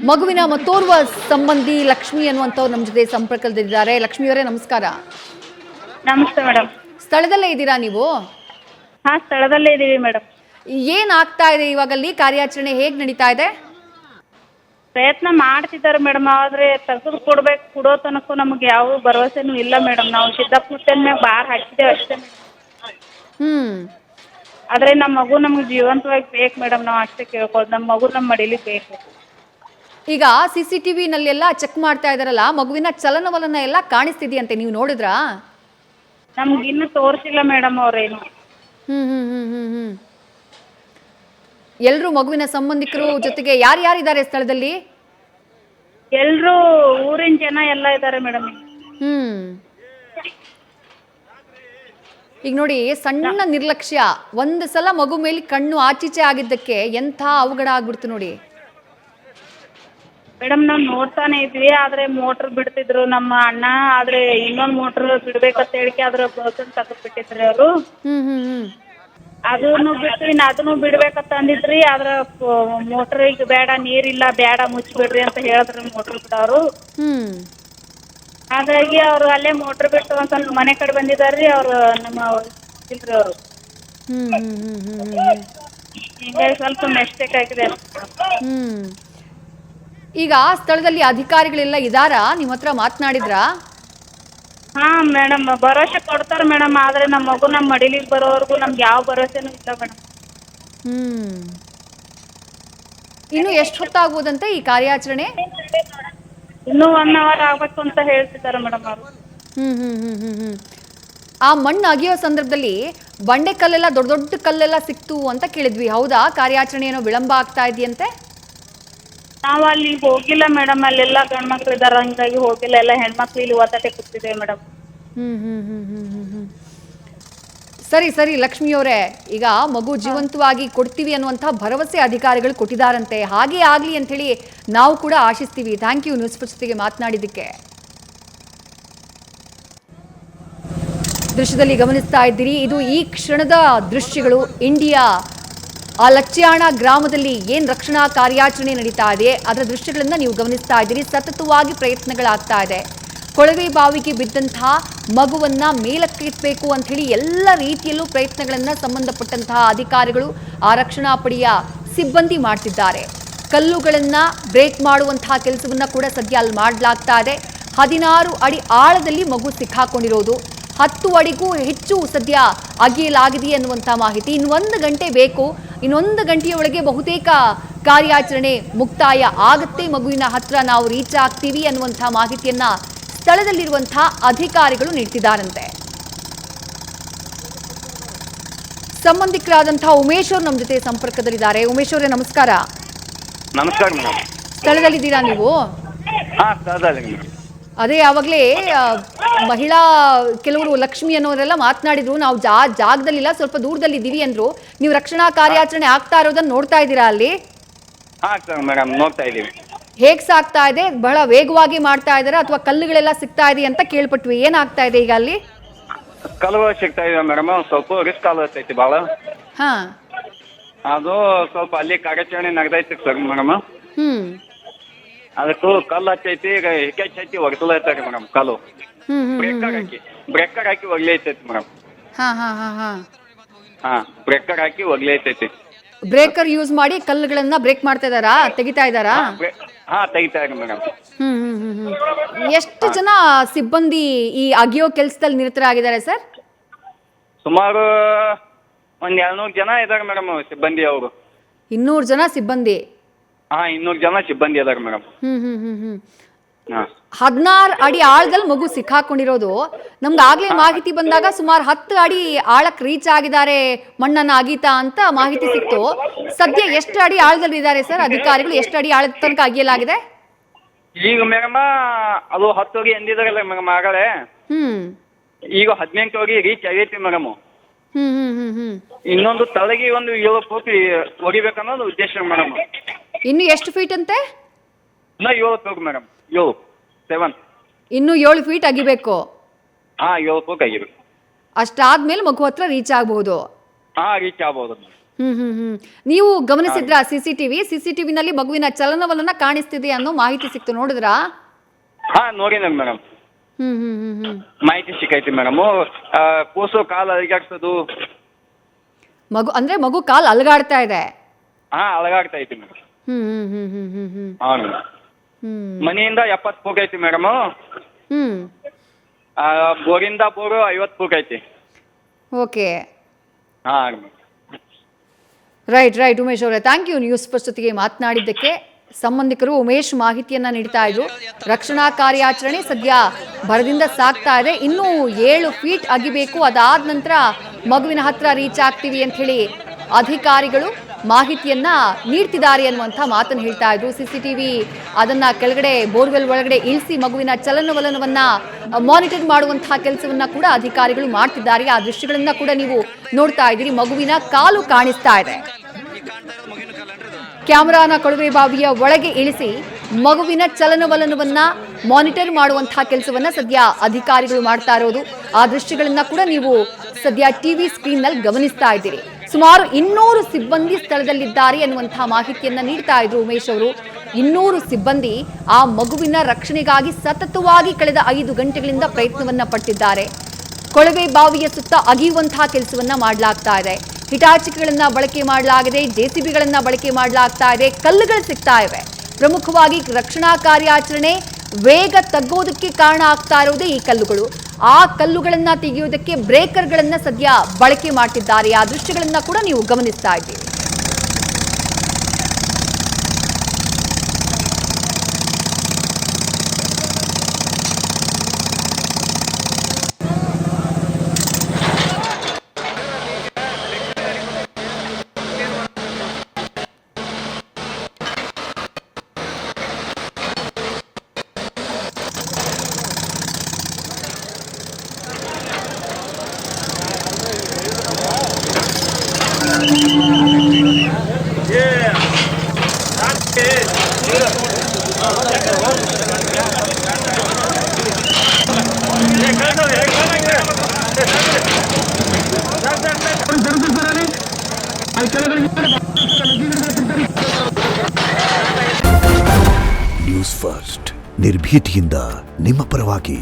ಮಗುವಿನ ಮತ್ತೋರ್ವ ಸಂಬಂಧಿ ಲಕ್ಷ್ಮಿ ಅನ್ನುವಂಥವ್ರು ನಮ್ಮ ಜೊತೆ ಸಂಪರ್ಕದಲ್ಲಿದ್ದಾರೆ. ಲಕ್ಷ್ಮಿಯವರೇ ನಮಸ್ಕಾರ. ನಮಸ್ತೆ ಮೇಡಮ್. ಸ್ಥಳದಲ್ಲೇ ಇದ್ದೀರಾ ನೀವು? ಹಾ, ಸ್ಥಳದಲ್ಲೇ ಇದೀವಿ ಮೇಡಮ್. ಏನಾಗ್ತಾ ಇದೆ ಇವಾಗಲ್ಲಿ? ಕಾರ್ಯಾಚರಣೆ ಹೇಗೆ ನಡೀತಾ ಇದೆ? ಪ್ರಯತ್ನ ಮಾಡ್ತಿದ್ದಾರೆ ಮೇಡಮ್, ಆದ್ರೆ ತೆಗೆದು ಕೊಡೋ ತನಕ ನಮಗೆ ಯಾವ ಭರವಸೆನೂ ಇಲ್ಲ ಮೇಡಮ್. ನಾವು ಸಿದ್ದಾಪುರದ ಮ್ಯಾಗ ಬಾರ್ ಹಾಕಿದ್ದೇವೆ ಅಷ್ಟೇ. ಆದ್ರೆ ನಮ್ಮ ಮಗು ನಮ್ಗೆ ಜೀವಂತವಾಗಿ ಬೇಕು ಮೇಡಮ್. ನಾವು ಅಷ್ಟೇ ಕೇಳ್ಕೊಳ್ಳೋದು, ನಮ್ಮ ಮಗು ನಮ್ಮ ಮಡಿಲಿ ಬೇಕು. ಈಗ CCTV ನಲ್ಲೆಲ್ಲ ಚೆಕ್ ಮಾಡ್ತಾ ಇದಾರಲ್ಲ, ಮಗುವಿನ ಚಲನವಲನ ಎಲ್ಲ ಕಾಣಿಸ್ತಿದೆಯಂತೆ, ನೀವು ನೋಡಿದ್ರಾ? ನಮ್ಗೆ ಇನ್ನೂ ತೋರಿಸಿಲ್ಲ ಮೇಡಮ್ ಅವ್ರೇನು. ಎಲ್ಲರೂ ಮಗುವಿನ ಸಂಬಂಧಿಕರು ಜೊತೆಗೆ ಯಾರ್ಯಾರಿದ್ದಾರೆ ಸ್ಥಳದಲ್ಲಿ? ಎಲ್ಲರೂ ಊರಿನ ಜನ ಎಲ್ಲ ಇದ್ದಾರೆ ಮೇಡಮ್. ಈಗ ನೋಡಿ, ಸಣ್ಣ ನಿರ್ಲಕ್ಷ್ಯ, ಒಂದು ಸಲ ಮಗು ಮೇಲೆ ಕಣ್ಣು ಆಚೀಚೆ ಆಗಿದ್ದಕ್ಕೆ ಎಂಥ ಅವಘಡ ಆಗ್ಬಿಡ್ತು ನೋಡಿ ಮೇಡಮ್. ನಾವು ನೋಡ್ತಾನೆ ಇದ್ವಿ, ಆದ್ರೆ ಮೋಟ್ರ್ ಬಿಡ್ತಿದ್ರು ನಮ್ಮ ಅಣ್ಣ. ಆದ್ರೆ ಇನ್ನೊಂದು ಮೋಟ್ರ್ ಬಿಡ್ಬೇಕಂತ ಹೇಳಿಕೆ ಅದ್ರ ಬಸನ್ ತೆಗೆದು ಬಿಟ್ಟಿದ್ರಿ ಅವರು. ಅದನ್ನು ಬಿಟ್ಟು ಅದನ್ನು ಬಿಡ್ಬೇಕಂತ ಅಂದಿದ್ರಿ. ಆದ್ರ ಮೋಟ್ರ್ ಈಗ ಬೇಡ, ನೀರಿಲ್ಲ, ಬೇಡ, ಮುಚ್ಚಿಬಿಡ್ರಿ ಅಂತ ಹೇಳಿದ್ರು ಮೋಟ್ರ್ ಬಿಡೋರು. ಹಾಗಾಗಿ ಅವ್ರು ಅಲ್ಲೇ ಮೋಟ್ರ್ ಬಿಟ್ಟು ಒಂದ್ ಸ್ವಲ್ಪ ಮನೆ ಕಡೆ ಬಂದಿದಾರ್ರಿ ಅವ್ರು, ನಮ್ಮ ಇಲ್ರಿ ಅವರು. ಹೀಗಾಗಿ ಸ್ವಲ್ಪ ಮಿಸ್ಟೇಕ್ ಆಗಿದೆ. ಈಗ ಸ್ಥಳದಲ್ಲಿ ಅಧಿಕಾರಿಗಳೆಲ್ಲ ಇದ್ದಾರಾ? ನಿಮ್ಮ ಹತ್ರ ಮಾತನಾಡಿದ್ರಾ? ಹಾ ಮೇಡಮ್, ಭರವಸೆ ಕೊಡ್ತಾರೆ ಮೇಡಮ್. ಆದ್ರೆ ನಮ್ಮ ಮಗು ನಮ್ಮ ಮಡಿಲಿಗೆ ಬರೋವರೆಗೂ ನಮ್ಗೆ ಯಾವ ಭರವಸೆನೂ ಇಲ್ಲ ಮೇಡಮ್. ಇನ್ನು ಎಷ್ಟು ಹೊತ್ತಾಗ್ಬೋದಂತೆ ಈ ಕಾರ್ಯಾಚರಣೆ? ಇನ್ನೂ 1 hour ಆಗ್ಬೇಕು ಅಂತ ಹೇಳ್ತಿದ್ದಾರೆ ಮೇಡಮ್ ಅವರು. ಆ ಮಣ್ಣು ಅಗಿಯೋ ಸಂದರ್ಭದಲ್ಲಿ ಬಂಡೆ ಕಲ್ಲೆಲ್ಲ, ದೊಡ್ಡ ದೊಡ್ಡ ಕಲ್ಲೆಲ್ಲ ಸಿಕ್ತು ಅಂತ ಕೇಳಿದ್ವಿ, ಹೌದಾ? ಕಾರ್ಯಾಚರಣೆ ಏನೋ ವಿಳಂಬ ಆಗ್ತಾ ಇದೆಯಂತೆ. ನಾವು ಅಲ್ಲಿ ಹೋಗಿಲ್ಲ ಮೇಡಮ್, ಅಲ್ಲೆಲ್ಲ ಗಂಡ್ಮಕ್ಳು ಇದಾರೆ, ಹಂಗಾಗಿ ಹೋಗಿಲ್ಲ. ಎಲ್ಲ ಹೆಣ್ಮಕ್ಳು ಇಲ್ಲಿ ಒತ್ತಟೆ ಕೂತಿದೆ ಮೇಡಮ್. ಸರಿ ಸರಿ ಲಕ್ಷ್ಮಿಯವರೇ, ಈಗ ಮಗು ಜೀವಂತವಾಗಿ ಕೊಡ್ತೀವಿ ಅನ್ನುವಂಥ ಭರವಸೆ ಅಧಿಕಾರಿಗಳು ಕೊಟ್ಟಿದ್ದಾರಂತೆ. ಹಾಗೆ ಆಗಲಿ ಅಂತ ಹೇಳಿ ನಾವು ಕೂಡ ಆಶಿಸ್ತೀವಿ. ಥ್ಯಾಂಕ್ ಯು ನ್ಯೂಸ್ ಫಸ್ಟ್ ಜೊತೆಗೆ ಮಾತನಾಡಿದ್ದಕ್ಕೆ. ದೃಶ್ಯದಲ್ಲಿ ಗಮನಿಸ್ತಾ ಇದ್ದೀರಿ, ಇದು ಈ ಕ್ಷಣದ ದೃಶ್ಯಗಳು. ಇಂಡಿಯಾ ಆ ಲಚ್ಯಾಣ ಗ್ರಾಮದಲ್ಲಿ ಏನು ರಕ್ಷಣಾ ಕಾರ್ಯಾಚರಣೆ ನಡೀತಾ ಇದೆ ಅದರ ದೃಶ್ಯಗಳನ್ನು ನೀವು ಗಮನಿಸ್ತಾ ಇದ್ದೀರಿ. ಸತತವಾಗಿ ಪ್ರಯತ್ನಗಳಾಗ್ತಾ ಇದೆ. ಕೊಳವೆ ಬಾವಿಗೆ ಬಿದ್ದಂತಹ ಮಗುವನ್ನ ಮೇಲಕ್ಕೆತ್ತಬೇಕು ಅಂತ ಹೇಳಿ ಎಲ್ಲ ರೀತಿಯಲ್ಲೂ ಪ್ರಯತ್ನಗಳನ್ನು ಸಂಬಂಧಪಟ್ಟಂತಹ ಅಧಿಕಾರಿಗಳು, ಆ ರಕ್ಷಣಾ ಪಡೆಯ ಸಿಬ್ಬಂದಿ ಮಾಡ್ತಿದ್ದಾರೆ. ಕಲ್ಲುಗಳನ್ನು ಬ್ರೇಕ್ ಮಾಡುವಂತಹ ಕೆಲಸವನ್ನ ಕೂಡ ಸದ್ಯ ಅಲ್ಲಿ ಮಾಡಲಾಗ್ತಾ ಇದೆ. 16 ಅಡಿ ಆಳದಲ್ಲಿ ಮಗು ಸಿಕ್ಕಾಕೊಂಡಿರೋದು, 10 ಅಡಿಗೂ ಹೆಚ್ಚು ಸದ್ಯ ಅಗೆಯಲಾಗಿದೆ ಅನ್ನುವಂಥ ಮಾಹಿತಿ. ಇನ್ನು 1 ಗಂಟೆ ಬೇಕು, ಇನ್ನೊಂದು ಗಂಟೆಯೊಳಗೆ ಬಹುತೇಕ ಕಾರ್ಯಾಚರಣೆ ಮುಕ್ತಾಯ ಆಗುತ್ತೆ, ಮಗುವಿನ ಹತ್ರ ನಾವು ರೀಚ್ ಆಗ್ತೀವಿ ಅನ್ನುವಂಥ ಮಾಹಿತಿಯನ್ನ ಸ್ಥಳದಲ್ಲಿರುವಂತಹ ಅಧಿಕಾರಿಗಳು ನೀಡ್ತಿದ್ದಾರಂತೆ. ಸಂಬಂಧಿಕರಾದಂತಹ ಉಮೇಶ್ ಅವರು ನಮ್ಮ ಜೊತೆ ಸಂಪರ್ಕದಲ್ಲಿದ್ದಾರೆ. ಉಮೇಶ್ ಅವರೇ ನಮಸ್ಕಾರ. ನಮಸ್ಕಾರ ಮೇಡಮ್. ಸ್ಥಳದಲ್ಲಿದ್ದೀರಾ ನೀವು? ಅದೇ ಆವಾಗಲೇ ಮಹಿಳಾ ಕೆಲವರು ಲಕ್ಷ್ಮಿ ಅನ್ನೋರೆಲ್ಲ ಮಾತನಾಡಿದ್ರು, ನಾವು ಜಾಗದಲ್ಲಿಲ್ಲ, ಸ್ವಲ್ಪ ದೂರದಲ್ಲಿದ್ದೀವಿ ಅಂದ್ರು. ನೀವು ರಕ್ಷಣಾ ಕಾರ್ಯಾಚರಣೆ ಆಗ್ತಾ ಇರೋದನ್ನ ನೋಡ್ತಾ ಇದ್ದೀರಾ ಅಲ್ಲಿ? ಮೇಡಮ್, ನೋಡ್ತಾ ಇದ್ದೀವಿ. ಹೇಗ್ ಸಾಗ್ತಾ ಇದೆ? ಬಹಳ ವೇಗವಾಗಿ ಮಾಡ್ತಾ ಇದಾರೆ ಅಥವಾ ಕಲ್ಲುಗಳೆಲ್ಲ ಸಿಗ್ತಾ ಇದೆ ಅಂತ ಕೇಳ್ಪಟ್ವಿ. ಏನಾಗ್ತಾ ಇದೆ ಈಗ ಅಲ್ಲಿ? ಕಲ್ಲುಗಳು ಸಿಗ್ತಾ ಇದೆ ಮೇಡಮ್. ಸ್ವಲ್ಪ ರಿಸ್ಕ್ ಆಗತೈತಿ ಭಾಳ. ಹಾ, ಅದು ಸ್ವಲ್ಪ ಅಲ್ಲಿ ಕಾರ್ಯಾಚರಣೆ ನಗದೈತಿ ಸರ್ ಮೇಡಮ್. ಅದಕ್ಕೂ ಕಲ್ಲು ಹಚ್ಚೈತಿ, ಈಗ ಹಚ್ಚಿ ಒಗಸಲೈತಿ ಮೇಡಮ್. ಕಲ್ಲು ಬ್ರೇಕರ್ ಹಾಕಿ ಒಗ್ಲೈತೈತಿ ಮೇಡಮ್. ಬ್ರೇಕರ್ ಹಾಕಿ ಒಗ್ಲೈತೈತಿ. ಬ್ರೇಕರ್ ಯೂಸ್ ಮಾಡಿ ಕಲ್ಲುಗಳನ್ನ ಬ್ರೇಕ್ ಮಾಡ್ತಾ ಇದಾರಾ, ತೆಗಿತಾ ಇದಾರಾ? ತೆಗಿತಾ ಇದ್ದಾರೆ ಮೇಡಮ್. ಎಷ್ಟು ಜನ ಸಿಬ್ಬಂದಿ ಈ ಅಗಿಯೋ ಕೆಲಸದಲ್ಲಿ ನಿರತರಾಗಿದ್ದಾರೆ ಸರ್? ಸುಮಾರು ಒಂದ್ 200 ಜನ ಇದಾರೆ ಮೇಡಮ್ ಸಿಬ್ಬಂದಿ ಅವರು. 200 ಜನ ಸಿಬ್ಬಂದಿ? 200 ಜನ ಸಿಬ್ಬಂದಿ ಇದಾರೆ ಮೇಡಮ್. 16 ಅಡಿ ಆಳದಲ್ಲಿ ಮಗು ಸಿಕ್ಕಾಕೊಂಡಿರೋದು. ನಮ್ಗೆ ಆಗ್ಲೇ ಮಾಹಿತಿ ಬಂದಾಗ ಸುಮಾರು 10 ಅಡಿ ಆಳಕ್ಕೆ ರೀಚ್ ಆಗಿದ್ದಾರೆ ಮಣ್ಣನ್ನ ಅಗೀತಾ ಅಂತ ಮಾಹಿತಿ ಸಿಕ್ತು. ಸದ್ಯ ಎಷ್ಟು ಅಡಿ ಆಳದಲ್ಲಿ ಇದ್ದಾರೆ ಸರ್ ಅಧಿಕಾರಿಗಳು? ಎಷ್ಟು ಅಡಿ ಆಳದ ತನಕ ಅಗಿಯಲಾಗಿದೆ? ಈಗ ಮೇಡಮ್ ಅದು 10 ಅಡಿ ಎಂದಿದಾರಲ್ಲ ಮೇಡಮ್ ಆಗಲೇ. ಈಗ 18 ಅಡಿ ರೀಚ್ ಆಗೈತಿ ಮೇಡಮ್. ಇನ್ನೊಂದು ತಳಗಿ ಒಂದು 7 ಫೂಟ್ ಹೊಡಿಬೇಕನ್ನೋದು ಉದ್ದೇಶ ಮೇಡಮ್. ಇನ್ನು ಎಷ್ಟು ಫೀಟ್ ಅಂತೆ? ಇನ್ನ 7 ಫೂಟ್ ಮೇಡಮ್. 7 ಇನ್ನು 7 ಫೀಟ್ ಅಗಿಬೇಕು. 7 ಫೂಟ್ ಆಗಿಬೇಕು. ಅಷ್ಟಾದ್ಮೇಲೆ ಮಗು ಹತ್ರ ರೀಚ್ ಆಗಬಹುದು. ರೀಚ್ ಆಗಬಹುದು. ನೀವು ಗಮನಿಸಿದ್ರಾ CCTVನಲ್ಲಿ ಮಗುವಿನ ಚಲನವಲನ ಕಾಣಿಸ್ತಿದೆ ಅನ್ನೋ ಮಾಹಿತಿ ಸಿಕ್ತು, ನೋಡಿದ್ರಾ? ಹಾ ನೋಡಿನ ಮೇಡಮ್. ಮಾಹಿತಿ ಸಿಕ್ಕೈತಿ ಮೇಡಮ್. ಕೂಸು ಕಾಲು ಅಲಗಾಡ್ಸೋದು. ಮಗು ಕಾಲು ಅಲಗಾಡ್ತಾ ಇದೆ. ಹಾ ಅಲಗಾಡ್ತಾ ಐತಿ ಮೇಡಮ್. ಹಾ ಮೇಡಮ್. ಮನೆಯಿಂದ 70 ಫೂಟ್ ಐತಿ ಮೇಡಮ್. ಬೋರಿಂದ ಬೋರು 50 ಫೂಟ್ ಐತಿ. ಓಕೆ, ಹಾ ರೈಟ್ ಉಮೇಶ್ ಅವರೇ, ಥ್ಯಾಂಕ್ ಯು ನ್ಯೂಸ್ ಫಸ್ಟ್ ಜೊತೆಗೆ ಮಾತನಾಡಿದ್ದಕ್ಕೆ. ಸಂಬಂಧಿಕರು ಉಮೇಶ್ ಮಾಹಿತಿಯನ್ನ ನೀಡ್ತಾ ಇದ್ರು. ರಕ್ಷಣಾ ಕಾರ್ಯಾಚರಣೆ ಸದ್ಯ ಭರದಿಂದ ಸಾಗ್ತಾ ಇದೆ. ಇನ್ನೂ 7 ಫೀಟ್ ಅಗಿಬೇಕು, ಅದಾದ ನಂತರ ಮಗುವಿನ ಹತ್ರ ರೀಚ್ ಆಗ್ತೀವಿ ಅಂತ ಹೇಳಿ ಅಧಿಕಾರಿಗಳು ಮಾಹಿತಿಯನ್ನ ನೀಡ್ತಿದ್ದಾರೆ ಅನ್ನುವಂಥ ಮಾತನ್ನು ಹೇಳ್ತಾ ಇದ್ರು. CCTV ಅದನ್ನ ಕೆಳಗಡೆ ಬೋರ್ವೆಲ್ ಒಳಗಡೆ ಇಳಿಸಿ ಮಗುವಿನ ಚಲನವಲನವನ್ನ ಮಾನಿಟರ್ ಮಾಡುವಂತಹ ಕೆಲಸವನ್ನ ಕೂಡ ಅಧಿಕಾರಿಗಳು ಮಾಡ್ತಿದ್ದಾರೆ. ಆ ದೃಶ್ಯಗಳನ್ನ ಕೂಡ ನೀವು ನೋಡ್ತಾ ಇದ್ದೀರಿ. ಮಗುವಿನ ಕಾಲು ಕಾಣಿಸ್ತಾ ಇದೆ. ಕ್ಯಾಮೆರಾನ ಕೊಳವೆ ಬಾವಿಯ ಒಳಗೆ ಇಳಿಸಿ ಮಗುವಿನ ಚಲನವಲನವನ್ನ ಮಾನಿಟರ್ ಮಾಡುವಂತಹ ಕೆಲಸವನ್ನ ಸದ್ಯ ಅಧಿಕಾರಿಗಳು ಮಾಡ್ತಾ ಇರೋದು. ಆ ದೃಶ್ಯಗಳನ್ನ ಕೂಡ ನೀವು ಸದ್ಯ ಟಿವಿ ಸ್ಕ್ರೀನ್ ನಲ್ಲಿ ಗಮನಿಸ್ತಾ ಇದ್ದೀರಿ. ಸುಮಾರು 200 ಸಿಬ್ಬಂದಿ ಸ್ಥಳದಲ್ಲಿದ್ದಾರೆ ಅನ್ನುವಂತಹ ಮಾಹಿತಿಯನ್ನ ನೀಡ್ತಾ ಇದ್ರು ಉಮೇಶ್ ಅವರು. 200 ಸಿಬ್ಬಂದಿ ಆ ಮಗುವಿನ ರಕ್ಷಣೆಗಾಗಿ ಸತತವಾಗಿ ಕಳೆದ 5 ಗಂಟೆಗಳಿಂದ ಪ್ರಯತ್ನವನ್ನ ಪಟ್ಟಿದ್ದಾರೆ. ಕೊಳವೆ ಬಾವಿಯ ಸುತ್ತ ಅಗಿಯುವಂತಹ ಕೆಲಸವನ್ನ ಮಾಡಲಾಗ್ತಾ ಇದೆ. ಹಿಟಾಚಿಕೆಗಳನ್ನ ಬಳಕೆ ಮಾಡಲಾಗಿದೆ, JCBಗಳನ್ನ ಬಳಕೆ ಮಾಡಲಾಗ್ತಾ ಇದೆ, ಕಲ್ಲುಗಳು ಸಿಗ್ತಾ ಇವೆ. ಪ್ರಮುಖವಾಗಿ ರಕ್ಷಣಾ ಕಾರ್ಯಾಚರಣೆ ವೇಗ ತಗ್ಗೋದಕ್ಕೆ ಕಾರಣ ಆಗ್ತಾ ಇರೋದೇ ಈ ಕಲ್ಲುಗಳು. ಆ ಕಲ್ಲುಗಳನ್ನ ತೆಗೆಯೋದಕ್ಕೆ ಬ್ರೇಕರ್ಗಳನ್ನ ಸದ್ಯ ಬಳಕೆ ಮಾಡ್ತಿದ್ದಾರೆ. ಆ ದೃಶ್ಯಗಳನ್ನ ಕೂಡ ನೀವು ಗಮನಿಸ್ತಾ ಇದ್ದೀರಿ. ನ್ಯೂಸ್ ಫಸ್ಟ್ ನಿರ್ಭೀತಿಯಿಂದ ನಿಮ್ಮ ಪರವಾಗಿ.